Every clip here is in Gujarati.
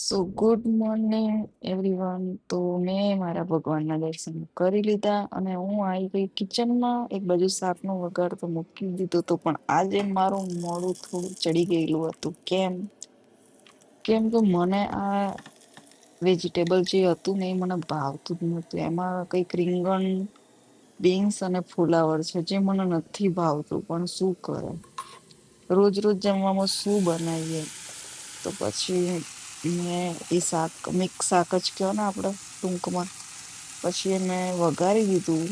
સો ગુડ મોર્નિંગ એવરીવન. તો મેં મારા ભગવાનના દર્શન કરી લીધા અને હું આવી ગઈ કિચનમાં. એક બાજુ શાકનો વઘાર તો મૂકી દીધો તો, પણ આજે મારું મોડું થોડું ચડી ગયેલું હતું. કેમ કેમ કે મને આ વેજીટેબલ જે હતું ને એ મને ભાવતું જ નહોતું. એમાં કંઈક રીંગણ, બીન્સ અને ફુલાવર છે જે મને નથી ભાવતું, પણ શું કરે, રોજ રોજ જમવામાં શું બનાવીએ. તો પછી મેં એ શાક, મિક્સ શાક જ કહો ને આપણે ટૂંકમાં, પછી એ મેં વઘારી દીધું.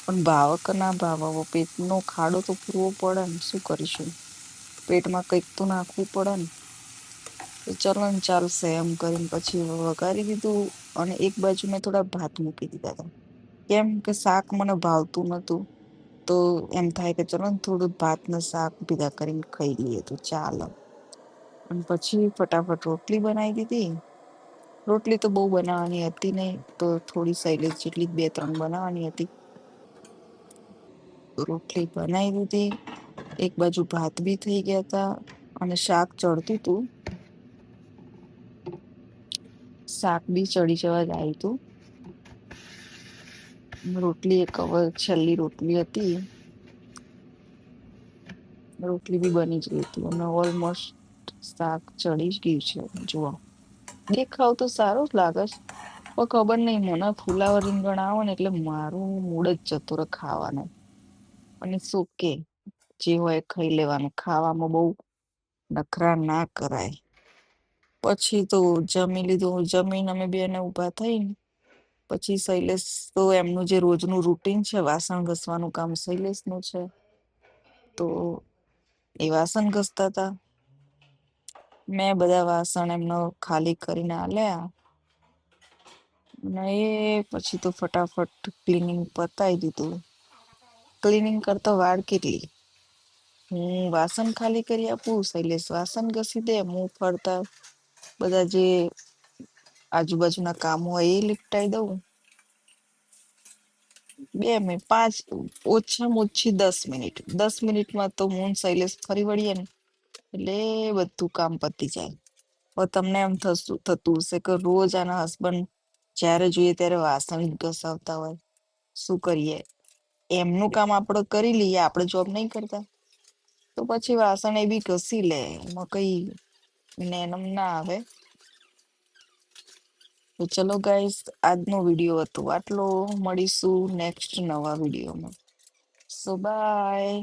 પણ ભાવ કે ના ભાવ, હવે પેટનો ખાડો તો પૂરવો પડે ને, શું કરીશું, પેટમાં કંઈક તો નાખવું પડે ને. તો ચલો ને, ચાલશે એમ કરીને પછી વઘારી દીધું. અને એક બાજુ મેં થોડા ભાત મૂકી દીધા હતા. કેમ કે શાક મને ભાવતું નતું, તો એમ થાય કે ચલો ને થોડું ભાત ને શાક ભેગા કરીને ખાઈ લઈએ તો ચાલે. અને પછી ફટાફટ રોટલી બનાવી દીધી. રોટલી તો બહુ બનાવવાની હતી નહીં, તો થોડી સહેલી જેટલી 2-3 બનાવવાની હતી. રોટલી બનાવી દીધી. એક બાજુ ભાત બી થઈ ગયા હતા અને શાક ચડતું હતું. શાક બી ચડી જવા જ આવ્યું હતું. રોટલી એક હવે છેલ્લી રોટલી હતી, રોટલી બી બની જ ગઈ હતી અને ઓલમોસ્ટ શાક ચડી જ ગયું છે. જુઓ, દેખાવ તો સારું જ લાગે છે, પણ ખબર નહીં, મને ફુલાવર રીંગણ આવે ને એટલે મારું મૂડ જ જતું રહે ખાવાનું. અને શું કે, જે હોય એ ખાઈ લેવાનું, ખાવામાં બહુ નખરા ના કરાય. પછી તો જમી લીધું. જમીન અમે બેને ઊભા થઈને પછી શૈલેષ તો એમનું જે રોજનું રૂટીન છે, વાસણ ઘસવાનું કામ શૈલેષનું છે, તો એ વાસણ ઘસતા હતા. મેં બધા વાસણ એમનો ખાલી કરીને આલ્યા અને એ પછી તો ફટાફટ ક્લિનિંગ પતાવી દીધું. ક્લિનિંગ કરતા વાર કેટલી, હું વાસણ ખાલી કરી આપું, શૈલેષ વાસણ ઘસી દે, હું ફરતા બધા જે આજુબાજુના કામો હોય એ લીપટાઈ દઉં. 2 મિનિટ, ઓછામાં ઓછી 10 મિનિટ, 10 મિનિટમાં તો હું ને શૈલેષ ફરી વળીએ ને એટલે બધું કામ પતી જાય. હવે તમને એમ થતું હશે કે રોજ આના હસબન્ડ જ્યારે જોઈએ ત્યારે વાસણ જ ઘસાવતા હોય, શું કરીએ, એમનું કામ આપણે કરી લઈએ, આપણે જોબ નહીં કરતા, તો પછી વાસણ એ બી ઘસી લે, એમાં કઈ નેનમ ના આવે. તો ચલો ગાઈસ, આજનો વિડીયો હતો આટલો. મળીશું નેક્સ્ટ નવા વિડીયોમાં. So bye.